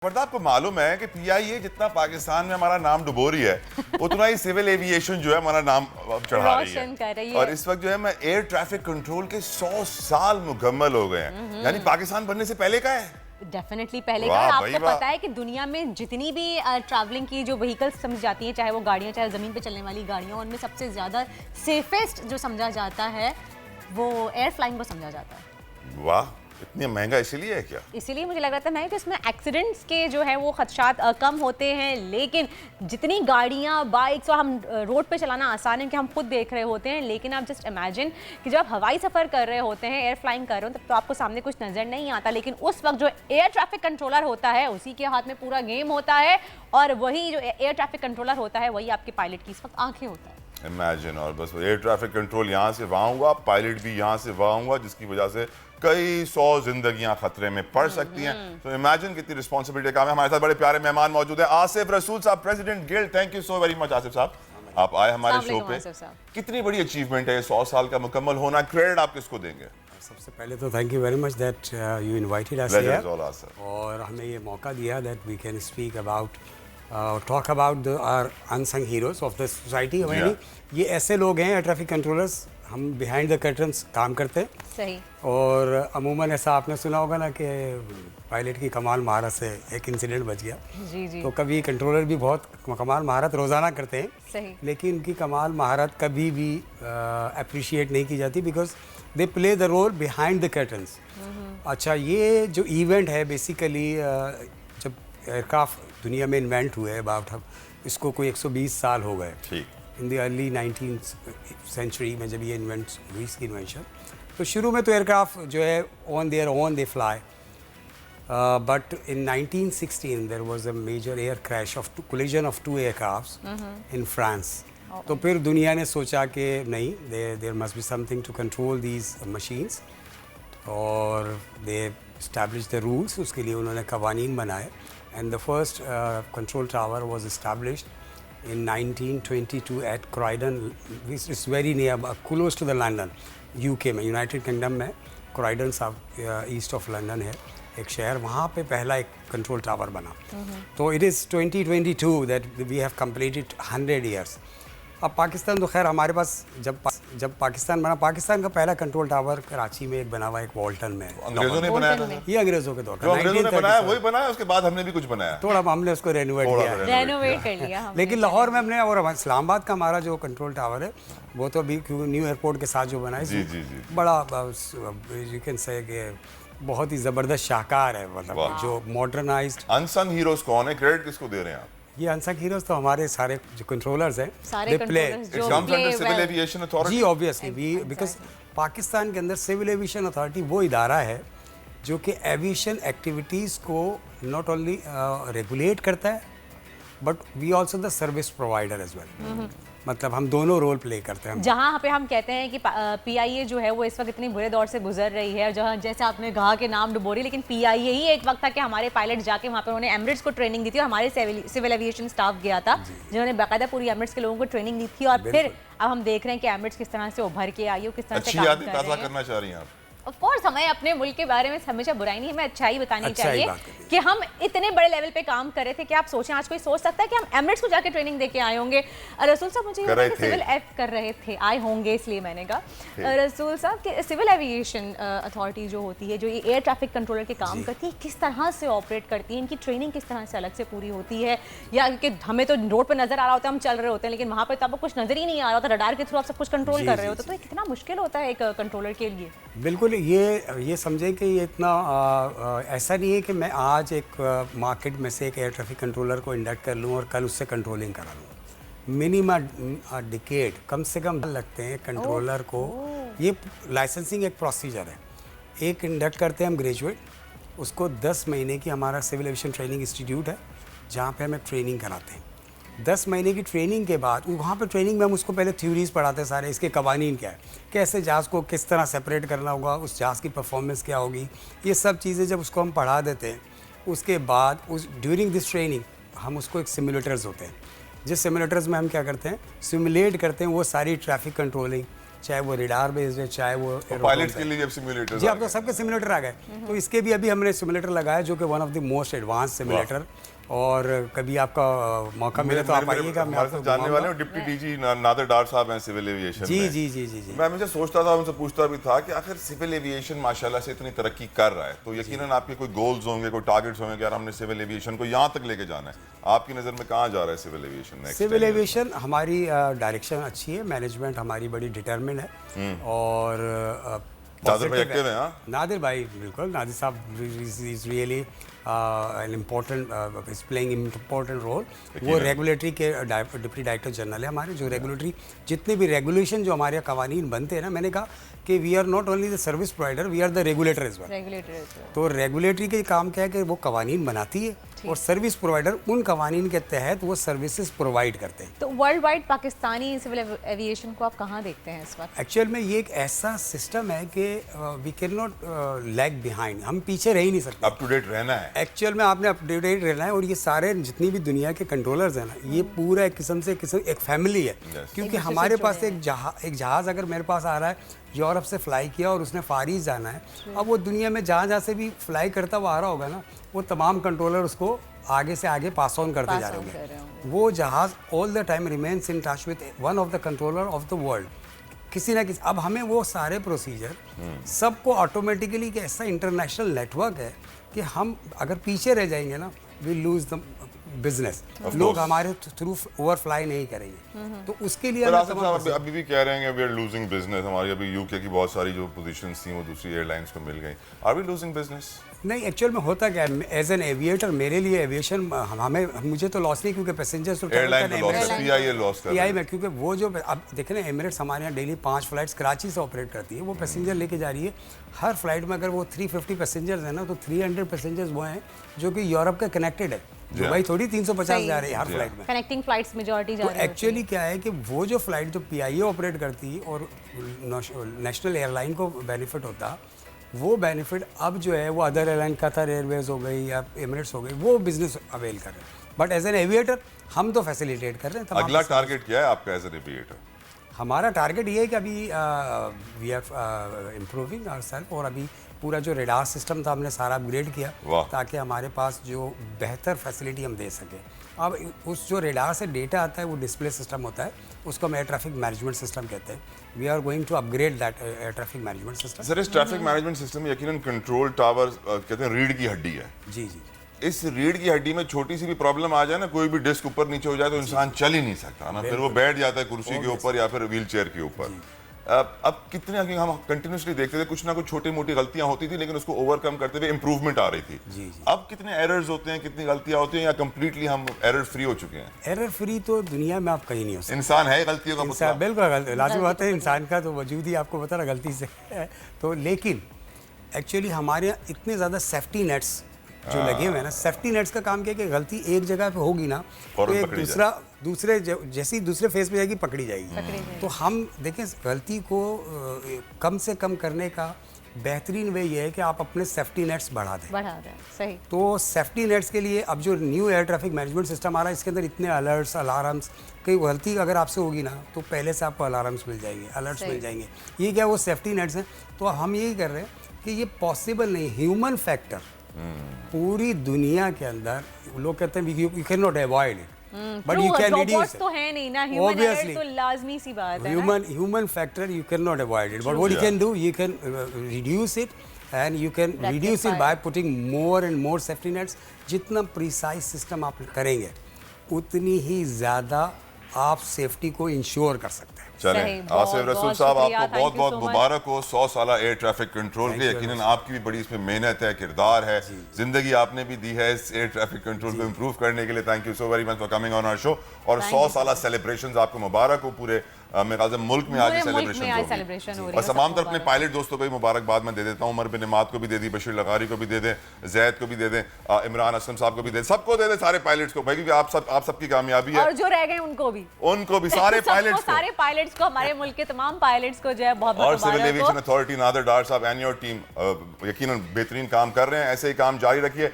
But आपको मालूम है कि पीआईए जितना पाकिस्तान में हमारा नाम डुबो रही है उतना ही सिविल एविएशन जो है हमारा नाम चढ़ा रही है। और इस वक्त जो है मैं एयर ट्रैफिक कंट्रोल के 100 साल मुकम्मल हो गए हैं, यानी पाकिस्तान बनने से पहले का है। डेफिनेटली पहले का। आपको पता है कि दुनिया में जितनी भी ट्रैवलिंग की जो व्हीकल्स समझ जाती हैं, चाहे वो गाड़ियाँ चाहे ज़मीन पे चलने वाली गाड़ियाँ, उनमें सबसे ज़्यादा सेफेस्ट जो समझा जाता है वो एयर फ्लाइंग को समझा जाता है। वाह, इतनी महंगा इसीलिए है क्या? इसीलिए मुझे लग रहा था मैं कि इसमें एक्सीडेंट्स के जो है वो खदशात कम होते हैं, लेकिन जितनी गाड़ियाँ बाइक्स और हम रोड पे चलाना आसान है कि हम खुद देख रहे होते हैं, लेकिन आप जस्ट इमेजिन कि जब आप हवाई सफ़र कर रहे होते हैं, एयर फ्लाइंग कर रहे हो, तब तो आपको सामने कुछ नज़र नहीं आता, लेकिन उस वक्त जो एयर ट्रैफिक कंट्रोलर होता है उसी के हाथ में पूरा गेम होता है, और वही जो एयर ट्रैफिक कंट्रोलर होता है वही आपके पायलट की इस वक्त आंखें होता है। इमेजिन, और बस एयर ट्रैफिक कंट्रोल यहाँ से वहाँ हुआ, पायलट भी यहाँ से वहाँ हुआ, जिसकी वजह से कई 100 जिंदगियां खतरे में पड़ सकती हैं। तो इमेजिन कितनी रिस्पॉन्सिबिलिटी काम है। हमारे साथ बड़े प्यारे मेहमान मौजूद हैं, आसिफ रसूल साहब, president guild. Thank you so very much Asif साहब, आप आए हमारे शो पे। कितनी बड़ी अचीवमेंट है 100 साल का मुकम्मल होना, क्रेडिट आप किसको देंगे? सबसे पहले तो thank you very much that you invited us here और हमें ये मौका दिया that we can speak about talk about our unsung heroes of the society. ये ऐसे लोग हैं एयर ट्रैफिक कंट्रोलर्स, हम बिहाइंड द कर्टन्स काम करते हैं। सही। और अमूमन ऐसा आपने सुना होगा ना कि पायलट की कमाल महारत से एक इंसिडेंट बच गया। जी जी। तो कभी कंट्रोलर भी बहुत कमाल महारत रोज़ाना करते हैं। सही। लेकिन उनकी कमाल महारत कभी भी अप्रिशिएट नहीं की जाती because they play the role behind the curtains. अच्छा, ये जो इवेंट है बेसिकली जब एयरक्राफ्ट दुनिया में इन्वेंट हुए अबाउट इसको कोई 120 साल हो गए। ठीक। In the early 19th century में जब ये इन्वेंट हुई इसकी इन्वेंशन, तो शुरू में तो एयरक्राफ्ट जो है on their own they fly, but in 1916 there was a major air crash of collision of 2 aircrafts in France. तो फिर दुनिया ने सोचा कि नहीं, there must be something to control these machines, और दे एस्टैब्लिश द रूल्स। उसके लिए उन्होंने कवानीन बनाए, and the first control tower was established in 1922 at Croydon, which is very near, close to the London, UK में, United kingdom में Croydon south east of London है एक शहर, वहाँ पे पहला एक कंट्रोल टावर बना। तो it is 2022 that we have completed 100 years। अब पाकिस्तान तो खैर हमारे पास जब पाकिस्तान बना, पाकिस्तान का पहला कंट्रोल टावर कराची में एक बना हुआ, एक वॉल्टन में। अंग्रेजों ने बनाया था? ये अंग्रेजों के दौर का अंग्रेजों ने बनाया वही बनाया, उसके बाद हमने भी कुछ बनाया, थोड़ा हमने उसको रेनोवेट कर लिया। लेकिन लाहौर में हमने, और इस्लामाबाद का हमारा जो कंट्रोल टावर है वो तो अभी न्यू एयरपोर्ट के साथ जो बना है, बड़ा यू कैन से कि बहुत ही ज़बरदस्त शाहकार है, मतलब जो मॉडर्नाइज्ड। अनसंग हीरोज कौन है, क्रेडिट किसको दे रहे हैं आप? ये अनसंग हीरोज तो हमारे सारे जो कंट्रोलर्स हैं, सारे कंट्रोलर्स जो सिविल एविएशन अथॉरिटी। जी ऑब्वियसली वी, बिकॉज पाकिस्तान के अंदर सिविल एविएशन अथॉरिटी वो इदारा है जो कि एविएशन एक्टिविटीज़ को नॉट ओनली रेगुलेट करता है but we also the service provider as well. मतलब हम दोनों रोल प्ले करते हैं। जहाँ पे हम कहते हैं कि पीआईए जो है वो इस वक्त इतनी बुरे दौर से गुजर रही है, जहाँ जैसे आपने कहा कि नाम डुबो रही, लेकिन पीआईए ही एक वक्त था कि हमारे पायलट जाके वहाँ पे उन्होंने एमिरेट्स को ट्रेनिंग दी थी, और हमारे सिविल एविएशन स्टाफ गया था जिन्होंने बाकायदा पूरी एमिरेट्स के लोगों को ट्रेनिंग दी थी। और फिर अब हम देख रहे हैं कि एमिरेट्स किस तरह से उभर के आई हो, किस तरह से काम कर रहे हैं। करना चाह रही हैं आप? ऑफ कोर्स, हमें अपने मुल्क के बारे में हमेशा बुराई नहीं, हमें अच्छाई बतानी चाहिए कि हम इतने बड़े लेवल पे काम कर रहे थे कि आप सोचें, आज कोई सोच सकता है कि हम एमिरेट्स को जाके ट्रेनिंग देके आए होंगे। रसूल साहब, मुझे ये सिविल कर रहे थे, आए होंगे इसलिए मैंने कहा, रसूल साहब कि सिविल एविएशन अथॉरिटी जो होती है, जो ये एयर ट्रैफिक कंट्रोलर के काम करती है, किस तरह से ऑपरेट करती है, इनकी ट्रेनिंग किस तरह से अलग से पूरी होती है? या कि हमें तो रोड पर नजर आ रहा होता है, हम चल रहे होते हैं, लेकिन वहाँ पर तो आपको कुछ नजर ही नहीं आ रहा होता, रडार के थ्रू आप सब कुछ कंट्रोल कर रहे होते, तो कितना मुश्किल होता है एक कंट्रोलर के लिए? बिल्कुल, ये समझें कि ये इतना ऐसा नहीं है कि मैं आज एक मार्केट में से एक एयर ट्रैफिक कंट्रोलर को इंडक्ट कर लूँ और कल उससे कंट्रोलिंग करा लूँ। मिनिमम डिकेड कम से कम लगते हैं कंट्रोलर को। ये लाइसेंसिंग एक प्रोसीजर है, एक इंडक्ट करते हैं हम ग्रेजुएट, उसको 10 महीने की हमारा सिविल एविएशन ट्रेनिंग इंस्टीट्यूट है जहाँ पे हमें ट्रेनिंग कराते हैं। 10 महीने की ट्रेनिंग के बाद वहाँ पे ट्रेनिंग में हम उसको पहले थ्योरीज पढ़ाते हैं सारे, इसके कवानीन क्या है, कैसे जहाज़ को किस तरह सेपरेट करना होगा, उस जहाज़ की परफॉर्मेंस क्या होगी, ये सब चीज़ें जब उसको हम पढ़ा देते हैं, उसके बाद उस ड्यूरिंग दिस ट्रेनिंग हम उसको एक सिमुलेटर्स होते हैं, जिस सिमुलेटर्स में हम क्या करते हैं, सिमुलेट करते हैं वो सारी ट्रैफिक कंट्रोलिंग, चाहे वो रेडार बेस्ड है, चाहे वो पायलट्स के लिए अब सिमुलेटर्स जी, अब तो सबके सिमुलेटर आ गए। तो इसके भी अभी हमने सिमुलेटर लगाया जो कि one of the most advance simulator. और कभी आपका मौका मिले तो आप आइएगा। मैं आपको जानने वाले डिप्टी डीजी नादिर डार साहब हैं सिविल एविएशन जी में। जी जी जी जी मैं मुझे सोचता था, उनसे पूछता भी था कि आखिर सिविल एविएशन माशाल्लाह से इतनी तरक्की कर रहा है, तो यकीनन आपके कोई गोल्स होंगे, कोई टारगेट्स होंगे कि यार हमने सिविल एविएशन को यहाँ तक लेके जाना है। आपकी नज़र में कहाँ जा रहा है civil aviation next? Civil aviation हमारी डायरेक्शन अच्छी है, मैनेजमेंट हमारी बड़ी डिटर्मिन है। और नादिर भाई एक्टिव हैं? हाँ, नादिर भाई बिल्कुल, Nadir sahab is really an important is playing important role. वो रेगुलेटरी के डिप्टी डायरेक्टर जनरल है हमारे, जो रेगुलेटरी जितने भी रेगुलेशन जो हमारे कानून बनते हैं ना, मैंने कहा कि we are not only the service provider, we are the regulator as well. तो रेगुलेटरी के काम क्या है कि वो कानून बनाती है और सर्विस प्रोवाइडर उन कानून के तहत वो सर्विसेज प्रोवाइड करते हैं। तो world wide Pakistani civil aviation को आप कहाँ देखते हैं इस वक्त? एक्चुअल में ये एक ऐसा सिस्टम है कि we can not lag behind, हम पीछे रह ही नहीं सकते, अप टू डेट रहना है। एक्चुअल में आपने अप टू डेट रहना है। और ये सारे जितनी भी दुनिया के कंट्रोलर्स हैं ना, ये पूरा एक किस्म से एक फैमिली है। क्योंकि हमारे पास एक जहाज़ अगर मेरे पास आ रहा है, यूरोप से फ्लाई किया और उसने फार ईस्ट जाना है, अब वो दुनिया में जहाँ जहाँ से भी फ्लाई करता हुआ आ रहा होगा ना, वो तमाम कंट्रोलर उसको आगे से आगे पास ऑन करते जा रहे होंगे। वो जहाज़ all the time remains in touch with one of the controller of the world, किसी ना किसी। अब हमें वो सारे प्रोसीजर सबको ऑटोमेटिकली एक ऐसा इंटरनेशनल नेटवर्क है कि हम अगर पीछे रह जाएंगे ना, वी लूज द बिजनेस, लोग हमारे थ्रू ओवरफ्लाई नहीं करेंगे। तो उसके लिए अभी भी कह रहे हैं वी आर लूजिंग बिजनेस। हमारी अभी यूके की बहुत सारी जो पोजीशंस थी वो दूसरी एयरलाइंस को मिल गई। Are we losing business? नहीं, एक्चुअल में होता क्या है, एज एन एविएटर मेरे लिए एविएशन मुझे तो लॉस नहीं, क्योंकि पैसेंजर्स तो पीआई में, क्योंकि वो जो अब देखें ना, एमिरेट्स हमारे यहाँ डेली 5 फ्लाइट्स कराची से ऑपरेट करती है, वो पैसेंजर लेके जा रही है। हर फ्लाइट में अगर वो 350 पैसेंजर्स हैं ना, तो 300 पैसेंजर्स वो हैं जो कि यूरोप के कनेक्टेड है। दुबई थोड़ी 350 जा रही है हर फ्लाइट में, कनेक्टिंग फ्लाइट्स मेजॉरिटी जा रही है। एक्चुअली क्या है कि वो जो फ्लाइट जो पीआईए ऑपरेट करती है और नेशनल एयरलाइन को बेनिफिट होता, वो बेनिफिट अब जो है वो अदर एयरलाइन, कतर एयरवेज हो गई या एमिरेट्स हो गई, वो बिजनेस अवेल कर रहे हैं। बट एज एन एविएटर हम तो फैसिलिटेट कर रहे हैं। अगला टारगेट क्या है आपका एज एन एविएटर? हमारा टारगेट ये है कि अभी वी आर इम्प्रूविंग आवरसेल्फ, और अभी पूरा जो रेडार सिस्टम था हमने सारा अपग्रेड किया ताकि हमारे पास जो बेहतर फैसिलिटी हम दे सकें। अब उस जो रेडार से डेटा आता है वो डिस्प्ले सिस्टम होता है, उसको हम एयर ट्रैफिक मैनेजमेंट सिस्टम कहते हैं। We are going to upgrade that air traffic management system. Sir, इस ट्रैफिक मैनेजमेंट सिस्टम में यकीनन कंट्रोल टावर कहते हैं रीढ़ की हड्डी है। जी जी। इस रीढ़ की हड्डी में छोटी सी भी प्रॉब्लम आ जाए ना, कोई भी डिस्क ऊपर नीचे हो जाए तो इंसान चल ही नहीं सकता ना, फिर वो बैठ जाता है कुर्सी के ऊपर या फिर व्हील चेयर के ऊपर। अब कितने हम कंटिन्यूसली देखते थे, कुछ ना कुछ छोटी मोटी गलतियां होती थी, लेकिन उसको ओवरकम करते हुए इंप्रूवमेंट आ रही थी। जी जी। अब कितने एरर्स होते हैं, कितनी गलतियां होती हैं, या कंप्लीटली हम एरर फ्री हो चुके हैं? एरर फ्री तो दुनिया में आप कहीं नहीं हो सकते। इंसान है गलतियों का इंसान बिल्कुल लाजमी बात है, इंसान का तो वजूद ही आपको पता ना गलती से है। तो लेकिन एक्चुअली हमारे यहाँ इतने ज़्यादा सेफ्टी नेट्स जो लगे हुए हैं ना, सेफ्टी नेट्स का काम क्या है कि गलती एक जगह पे होगी ना तो एक दूसरे जैसे ही दूसरे फेज पे जाएगी पकड़ी जाएगी। तो हम देखें, गलती को कम से कम करने का बेहतरीन वे ये है कि आप अपने सेफ्टी नेट्स बढ़ा दें। सही। तो सेफ्टी नेट्स के लिए अब जो new air traffic management system आ रहा है, इसके अंदर इतने अलर्ट्स, अलार्म्स, कई गलती अगर आपसे होगी ना तो पहले से आपको अलार्म्स मिल जाएंगे, अलर्ट्स मिल जाएंगे। ये क्या, वो सेफ्टी नेट्स हैं। तो हम यही कर रहे हैं कि ये पॉसिबल नहीं, ह्यूमन फैक्टर पूरी दुनिया के अंदर लोग कहते हैं you can not avoid it, but you can reduce it. तो है नहीं ना, ह्यूमन एरर तो लाजमी सी बात है। Human factor you can not avoid it, but what you can do, you can reduce it, and you can reduce it by putting more and more safety nets. जितना precise system आप करेंगे उतनी ही ज़्यादा आप सेफ्टी को ensure कर सकते हैं। चलें, आसिफ रसूल साहब, आपको बहुत बहुत मुबारक हो 100 साल एयर ट्रैफिक कंट्रोल के। यकीनन आपकी भी बड़ी इसमें मेहनत है, किरदार है, जिंदगी आपने भी दी है इस एयर ट्रैफिक कंट्रोल को इम्प्रूव करने के लिए। Thank you so very much for coming on our show. और 100 साल सेलिब्रेशंस आपको मुबारक हो। पूरे मेरे ख्याल से मुल्क में आज सेलिब्रेशन हो रही है। और तमाम तरफ अपने पायलट दोस्तों को भी मुबारकबाद मैं दे देता हूँ। उमर बिन इमाद को भी दे दी, बशीर लगारी को भी दे दें, जैद को भी दे दें, इमरान असलम साहब को भी दे, सबको दे दें, सारे पायलट्स को भाई, क्योंकि आप सबकी कामयाबी है। और जो रह गए उनको भी सारे पायलट्स को हमारे मुल्क के तमाम पायलट्स को जो है बहुत और सिविल एविएशन अथॉरिटी नादिर डार साहब एंड योर टीम यकीनन बेहतरीन काम कर रहे हैं। ऐसे ही काम जारी रखिए।